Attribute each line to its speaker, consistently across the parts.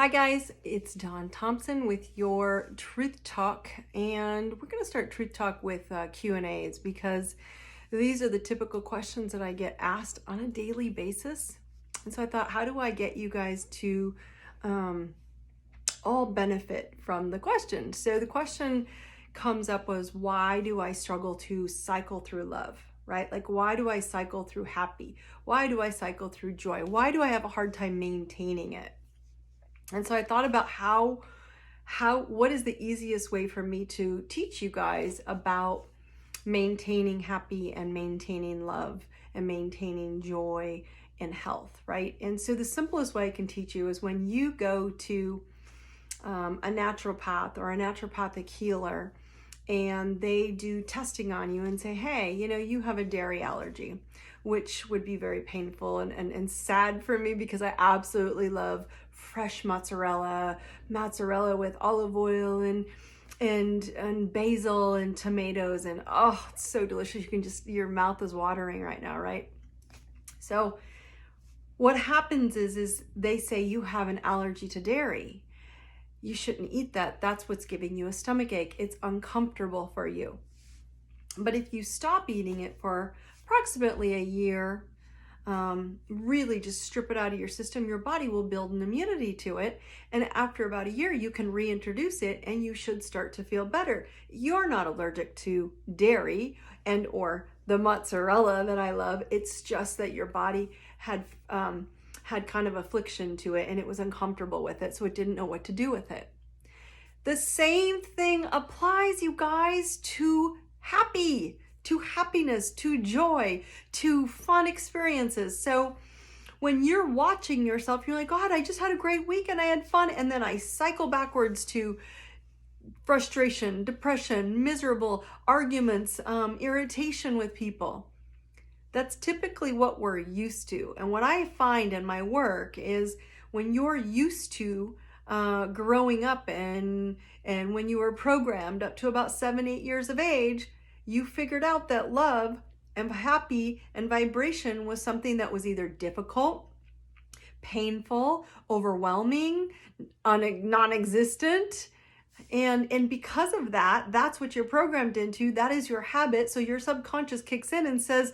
Speaker 1: Hi guys, it's Dawn Thompson with your Truth Talk, and we're going to start Truth Talk with Q&As because these are the typical questions that I get asked on a daily basis. And so I thought, how do I get you guys to all benefit from the question? So the question comes up was, why do I struggle to cycle through love? Right? Like, why do I cycle through happy? Why do I cycle through joy? Why do I have a hard time maintaining it? And so I thought about what is the easiest way for me to teach you guys about maintaining happy and maintaining love and maintaining joy and health, right? And so the simplest way I can teach you is when you go to a naturopath or a naturopathic healer and they do testing on you and say, hey, you have a dairy allergy, which would be very painful and sad for me because I absolutely love fresh mozzarella with olive oil and basil and tomatoes, and oh, it's so delicious. Your mouth is watering right now, right? So what happens is they say you have an allergy to dairy. You shouldn't eat that. That's what's giving you a stomach ache. It's uncomfortable for you. But if you stop eating it for approximately a year, really just strip it out of your system, your body will build an immunity to it. And after about a year, you can reintroduce it and you should start to feel better. You're not allergic to dairy and or the mozzarella that I love. It's just that your body had kind of affliction to it and it was uncomfortable with it, so it didn't know what to do with it. The same thing applies, you guys, to happiness, to joy, to fun experiences. So when you're watching yourself, you're like, God, I just had a great week and I had fun. And then I cycle backwards to frustration, depression, miserable arguments, irritation with people. That's typically what we're used to. And what I find in my work is when you're used to growing up and when you were programmed up to about 7-8 years of age, you figured out that love and happy and vibration was something that was either difficult, painful, overwhelming, non-existent. And because of that, that's what you're programmed into. That is your habit. So your subconscious kicks in and says,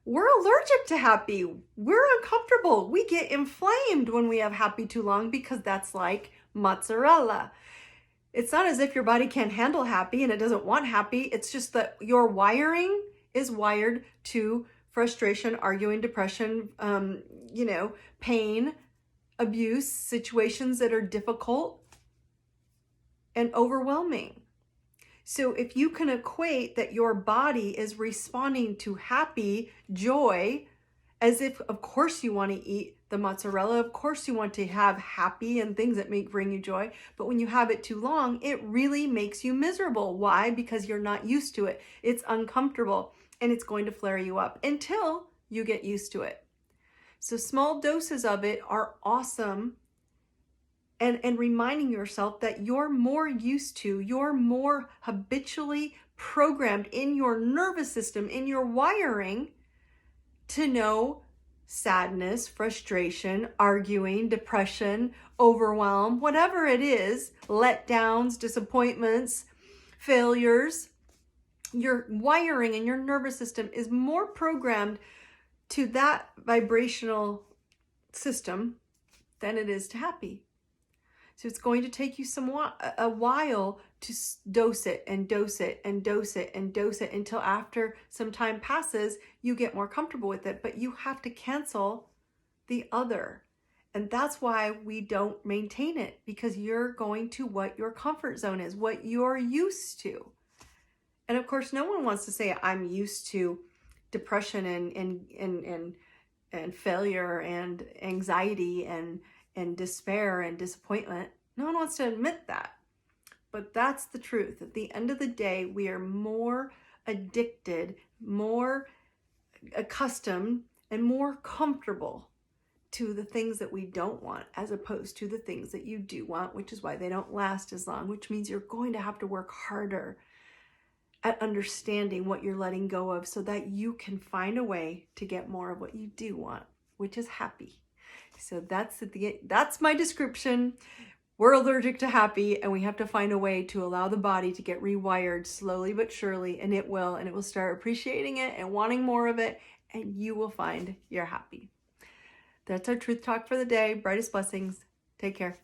Speaker 1: we're allergic to happy. We're uncomfortable. We get inflamed when we have happy too long because that's like mozzarella. It's not as if your body can't handle happy and it doesn't want happy. It's just that your wiring is wired to frustration, arguing, depression, pain, abuse, situations that are difficult and overwhelming. So if you can equate that your body is responding to happy, joy, as if, of course, you want to eat the mozzarella, of course you want to have happy and things that bring you joy, but when you have it too long, it really makes you miserable. Why? Because you're not used to it. It's uncomfortable and it's going to flare you up until you get used to it. So small doses of it are awesome. And reminding yourself that you're more habitually programmed in your nervous system, in your wiring, to know sadness, frustration, arguing, depression, overwhelm, whatever it is, letdowns, disappointments, failures. Your wiring and your nervous system is more programmed to that vibrational system than it is to happy. So it's going to take you a while to dose it and dose it and dose it and dose it until after some time passes, you get more comfortable with it. But you have to cancel the other. And that's why we don't maintain it, because you're going to what your comfort zone is, what you're used to. And of course, no one wants to say, I'm used to depression and failure and anxiety and despair and disappointment. No one wants to admit that. But that's the truth. At the end of the day, we are more addicted, more accustomed, and more comfortable to the things that we don't want as opposed to the things that you do want, which is why they don't last as long, which means you're going to have to work harder at understanding what you're letting go of so that you can find a way to get more of what you do want, which is happy. So that's my description. We're allergic to happy, and we have to find a way to allow the body to get rewired slowly but surely, and it will start appreciating it and wanting more of it, and you will find you're happy. That's our truth talk for the day. Brightest blessings. Take care.